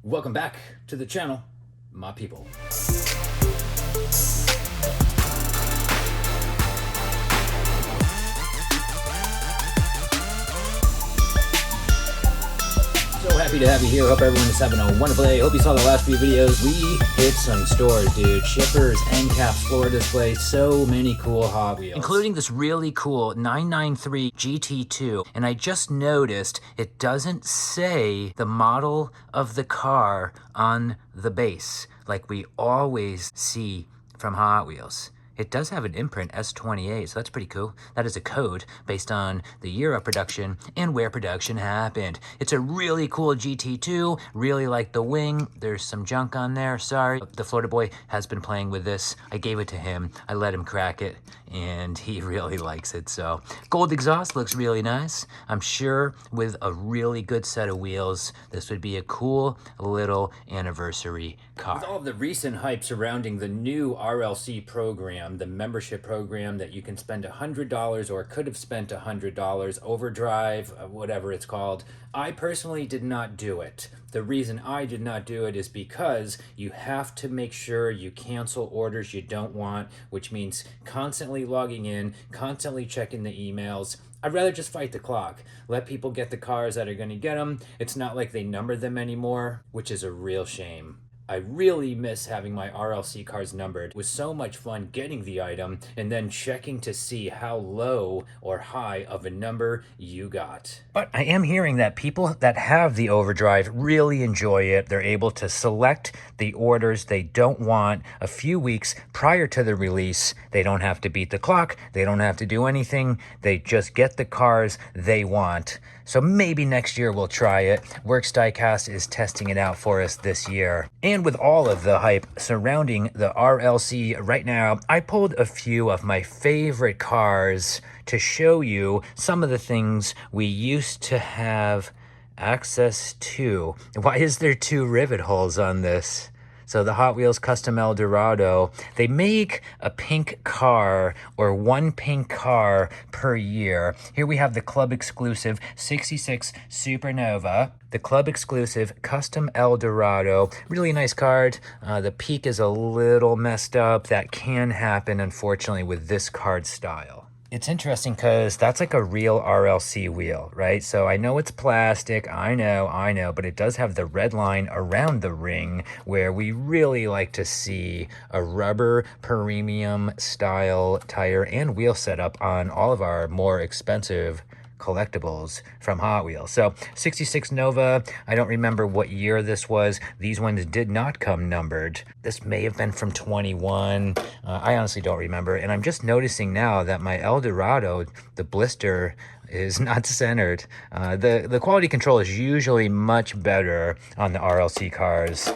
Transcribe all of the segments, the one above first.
Welcome back to the channel, my people. So happy to have you here. Hope everyone is having a wonderful day. Hope you saw the last few videos. We hit some stores, dude. Shippers, end caps, floor display, so many cool Hot Wheels. Including this really cool 993 GT2. And I just noticed it doesn't say the model of the car on the base like we always see from Hot Wheels. It does have an imprint, S28, so that's pretty cool. That is a code based on the year of production and where production happened. It's a really cool GT2, really like the wing. There's some junk on there, sorry. The Florida boy has been playing with this. I gave it to him, I let him crack it, and he really likes it, so. Gold exhaust looks really nice. I'm sure with a really good set of wheels, this would be a cool little anniversary car. With all of the recent hype surrounding the new RLC program, the membership program that you can spend $100 or could have spent $100, overdrive, whatever it's called, I personally did not do it. The reason I did not do it is because you have to make sure you cancel orders you don't want, which means constantly logging in, constantly checking the emails. I'd rather just fight the clock. Let people get the cars that are going to get them. It's not like they number them anymore, which is a real shame. I really miss having my RLC cars numbered. It was so much fun getting the item and then checking to see how low or high of a number you got. But I am hearing that people that have the overdrive really enjoy it. They're able to select the orders they don't want a few weeks prior to the release. They don't have to beat the clock. They don't have to do anything. They just get the cars they want. So maybe next year we'll try it. Works Diecast is testing it out for us this year. And with all of the hype surrounding the RLC right now, I pulled a few of my favorite cars to show you some of the things we used to have access to. Why is there 2 rivet holes on this? So the Hot Wheels Custom Eldorado, they make a pink car or 1 pink car per year. Here we have the club exclusive 66 Supernova, the club exclusive Custom Eldorado. Really nice card. The peak is a little messed up. That can happen, unfortunately, with this card style. It's interesting because that's like a real RLC wheel, right? So I know it's plastic, I know, but it does have the red line around the ring where we really like to see a rubber premium style tire and wheel setup on all of our more expensive collectibles from Hot Wheels. So 66 Nova, I don't remember what year this was. These ones did not come numbered. This may have been from 21. I honestly don't remember. And I'm just noticing now that my Eldorado, the blister, is not centered. The quality control is usually much better on the RLC cars.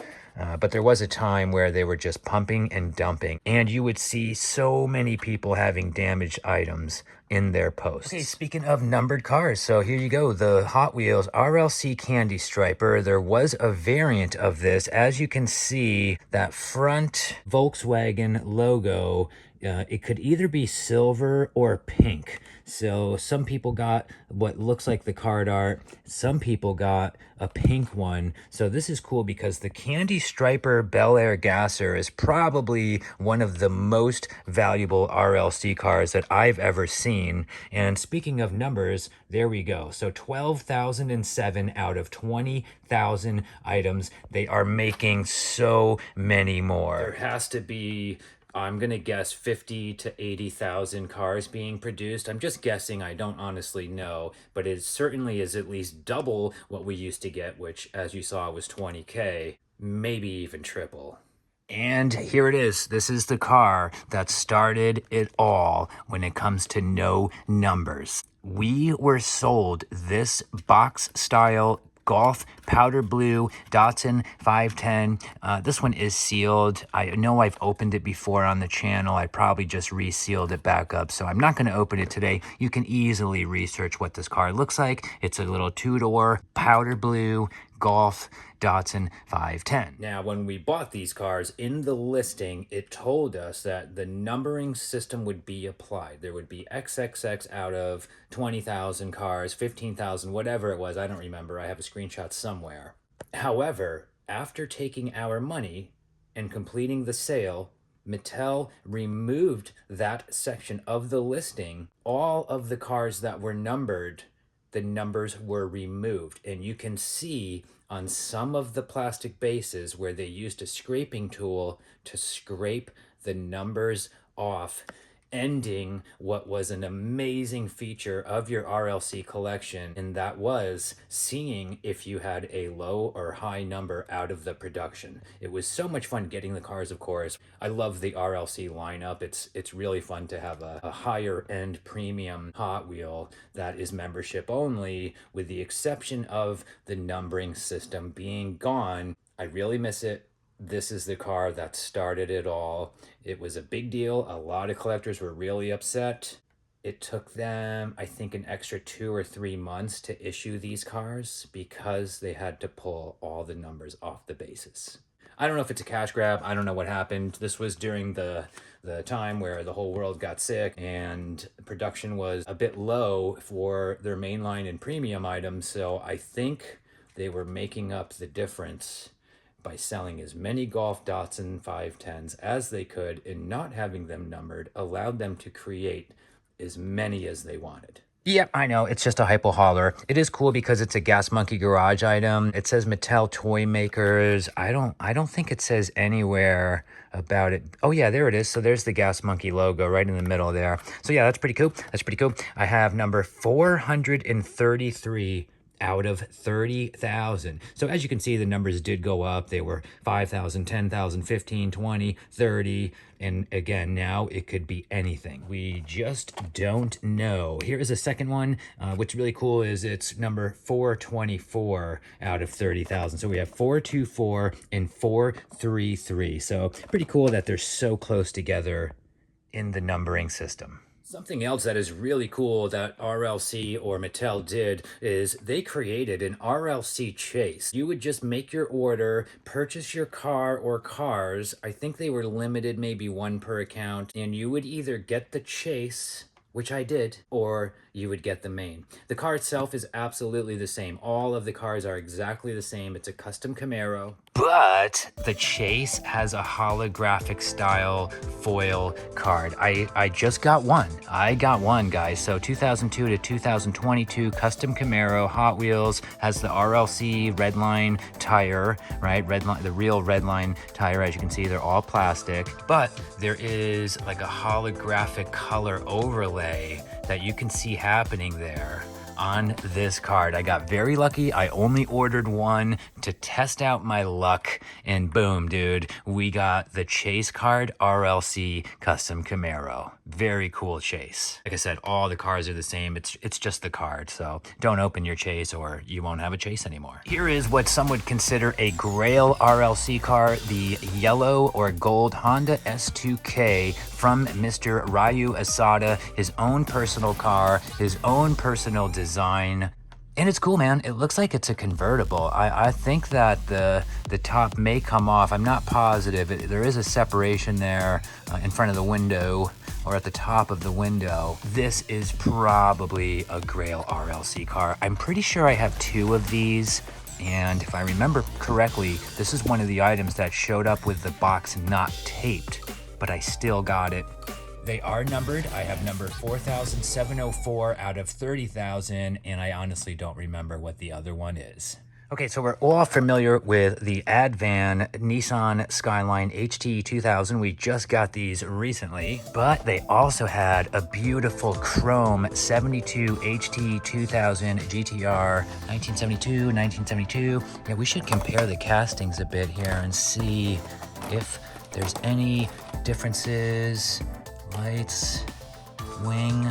But there was a time where they were just pumping and dumping, and you would see so many people having damaged items in their posts. Okay, speaking of numbered cars, so here you go, the Hot Wheels RLC Candy Striper. There was a variant of this. As you can see, that front Volkswagen logo, it could either be silver or pink. So some people got what looks like the card art. Some people got a pink one. So this is cool because the Candy Striper Bel Air Gasser is probably one of the most valuable RLC cars that I've ever seen. And speaking of numbers, there we go. So 12,007 out of 20,000 items. They are making so many more. There has to be, I'm going to guess 50 to 80,000 cars being produced. I'm just guessing. I don't honestly know, but it certainly is at least double what we used to get, which, as you saw, was 20K, maybe even triple. And here it is. This is the car that started it all when it comes to no numbers. We were sold this box style Golf powder blue Datsun 510. This one is sealed. I know I've opened it before on the channel. I probably just resealed it back up, so I'm not going to open it today. You can easily research what this car looks like. It's a little 2-door powder blue Golf Datsun 510. Now, when we bought these cars in the listing, it told us that the numbering system would be applied. There would be XXX out of 20,000 cars, 15,000, whatever it was. I don't remember. I have a screenshot somewhere. However, After taking our money and completing the sale, Mattel removed that section of the listing. All of the cars that were numbered, the numbers were removed. And you can see on some of the plastic bases where they used a scraping tool to scrape the numbers off, ending what was an amazing feature of your RLC collection, and that was seeing if you had a low or high number out of the production. It was so much fun getting the cars, of course. I love the RLC lineup. It's really fun to have a higher end premium Hot Wheel that is membership only, with the exception of the numbering system being gone. I really miss it. This is the car that started it all. It was a big deal. A lot of collectors were really upset. It took them, I think, an extra 2 or 3 months to issue these cars because they had to pull all the numbers off the bases. I don't know if it's a cash grab. I don't know what happened. This was during the time where the whole world got sick and production was a bit low for their mainline and premium items. So I think they were making up the difference by selling as many Golf Datsun 510s as they could, and not having them numbered allowed them to create as many as they wanted. Yep, I know, it's just a hypo hauler. It is cool because it's a Gas Monkey Garage item. It says Mattel Toy Makers. I don't think it says anywhere about it. Oh yeah, there it is. So there's the Gas Monkey logo right in the middle there. So yeah, that's pretty cool. That's pretty cool. I have number 433 out of 30,000. So as you can see, the numbers did go up. They were 5,000, 10,000, 15, 20, 30. And again, now it could be anything. We just don't know. Here is a second one. What's really cool is it's number 424 out of 30,000. So we have 424 and 433. So pretty cool that they're so close together in the numbering system. Something else that is really cool that RLC or Mattel did is they created an RLC chase. You would just make your order, purchase your car or cars. I think they were limited, maybe one per account, and you would either get the chase, which I did, or you would get the main. The car itself is absolutely the same. All of the cars are exactly the same. It's a custom Camaro. But the chase has a holographic style foil card. I just got one. I got one, guys. So 2002 to 2022 custom Camaro Hot Wheels has the RLC Redline tire, right? Redline, the real Redline tire. As you can see, they're all plastic, but there is like a holographic color overlay that you can see happening there on this card. I got very lucky. I only ordered one to test out my luck, and boom, dude, we got the chase card RLC custom Camaro. Very cool chase. Like I said, all the cars are the same. It's just the card, so don't open your chase or you won't have a chase anymore. Here is what some would consider a Grail RLC car, the yellow or gold Honda S2K from Mr. Ryu Asada, his own personal car, his own personal design. And it's cool, man. It looks like it's a convertible. I think that the top may come off. I'm not positive. There is a separation there in front of the window, or at the top of the window. This is probably a Grail RLC car. I'm pretty sure I have 2 of these. And if I remember correctly, this is one of the items that showed up with the box not taped, but I still got it. They are numbered. I have number 4,704 out of 30,000, and I honestly don't remember what the other one is. Okay, so we're all familiar with the Advan Nissan Skyline HT 2000. We just got these recently, but they also had a beautiful chrome 72 HT 2000 GTR 1972. Yeah, we should compare the castings a bit here and see if there's any differences. Lights, wing,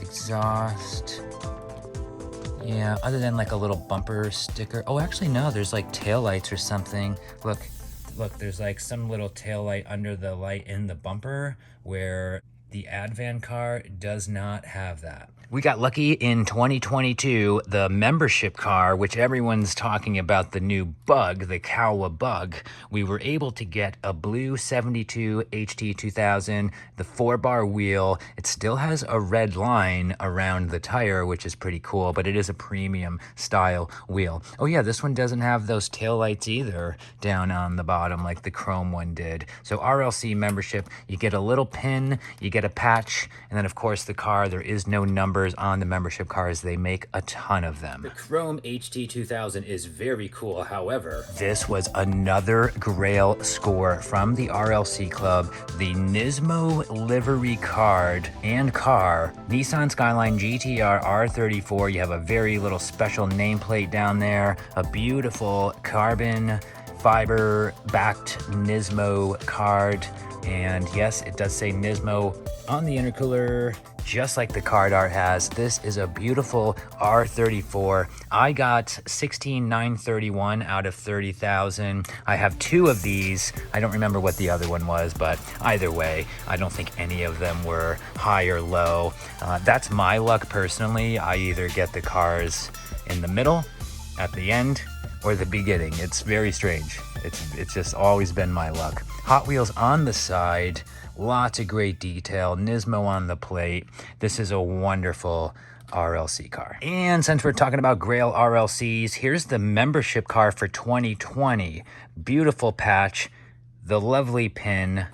exhaust. Yeah, other than like a little bumper sticker. Oh, actually, no, there's like taillights or something. Look, there's like some little taillight under the light in the bumper, where the Advan car does not have that. We got lucky in 2022, the membership car, which everyone's talking about, the new bug, the Kawa bug. We were able to get a blue 72 HT 2000, the 4-bar wheel. It still has a red line around the tire, which is pretty cool, but it is a premium style wheel. Oh yeah, this one doesn't have those taillights either down on the bottom like the chrome one did. So RLC membership, you get a little pin, you get a patch, and then of course the car, there is no numbers on the membership cars. They make a ton of them. The chrome HT 2000 is very cool. However, this was another Grail score from the RLC Club, the Nismo livery card and car, Nissan Skyline GTR R34. You have a very little special nameplate down there, a beautiful carbon fiber backed Nismo card, and yes, it does say Nismo on the intercooler, just like the card art has. This is a beautiful R34. I got 16,931 out of 30,000. I have 2 of these. I don't remember what the other one was, but either way, I don't think any of them were high or low. That's my luck personally. I either get the cars in the middle, at the end, or the beginning. It's very strange. It's just always been my luck. Hot Wheels on the side, lots of great detail, Nismo on the plate. This is a wonderful RLC car. And since we're talking about Grail RLCs, here's the membership car for 2020. Beautiful patch, the lovely pin,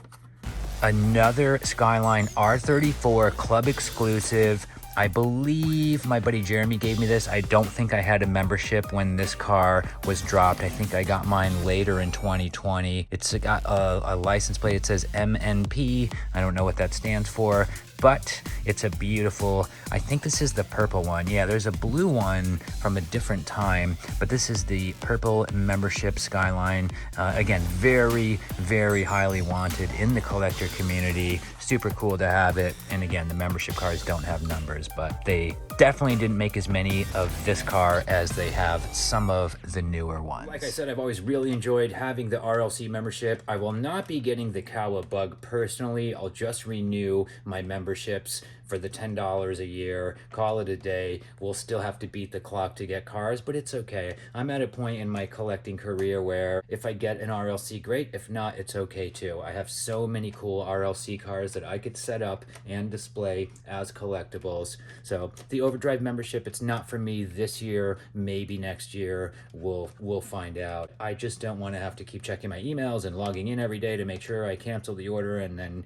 another Skyline R34 club exclusive. I believe my buddy Jeremy gave me this. I don't think I had a membership when this car was dropped. I think I got mine later in 2020. It's got a license plate. It says MNP. I don't know what that stands for, but it's a beautiful, I think this is the purple one. Yeah, there's a blue one from a different time, but this is the purple membership Skyline. Again, very, very highly wanted in the collector community. Super cool to have it. And again, the membership cars don't have numbers, but they definitely didn't make as many of this car as they have some of the newer ones. Like I said, I've always really enjoyed having the RLC membership. I will not be getting the Kawa bug personally. I'll just renew my memberships for the $10 a year, call it a day. We'll still have to beat the clock to get cars, but it's okay. I'm at a point in my collecting career where if I get an RLC, great. If not, it's okay too. I have so many cool RLC cars that I could set up and display as collectibles. So the Overdrive membership, it's not for me this year, maybe next year. We'll find out. I just don't want to have to keep checking my emails and logging in every day to make sure I cancel the order and then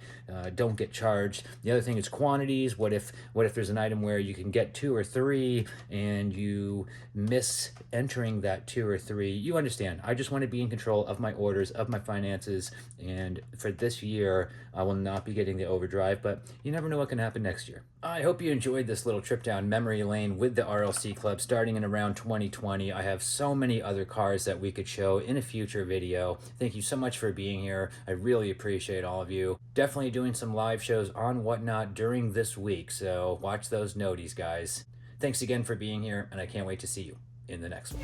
don't get charged. The other thing is quantities. What if there's an item where you can get 2 or 3 and you miss entering that 2 or 3? You understand. I just want to be in control of my orders, of my finances, and for this year, I will not be getting the Overdrive, but you never know what can happen next year. I hope you enjoyed this little trip down memory lane with the RLC Club starting in around 2020. I have so many other cars that we could show in a future video. Thank you so much for being here. I really appreciate all of you. Definitely doing some live shows on Whatnot during this week, so watch those noties, guys. Thanks again for being here, and I can't wait to see you in the next one.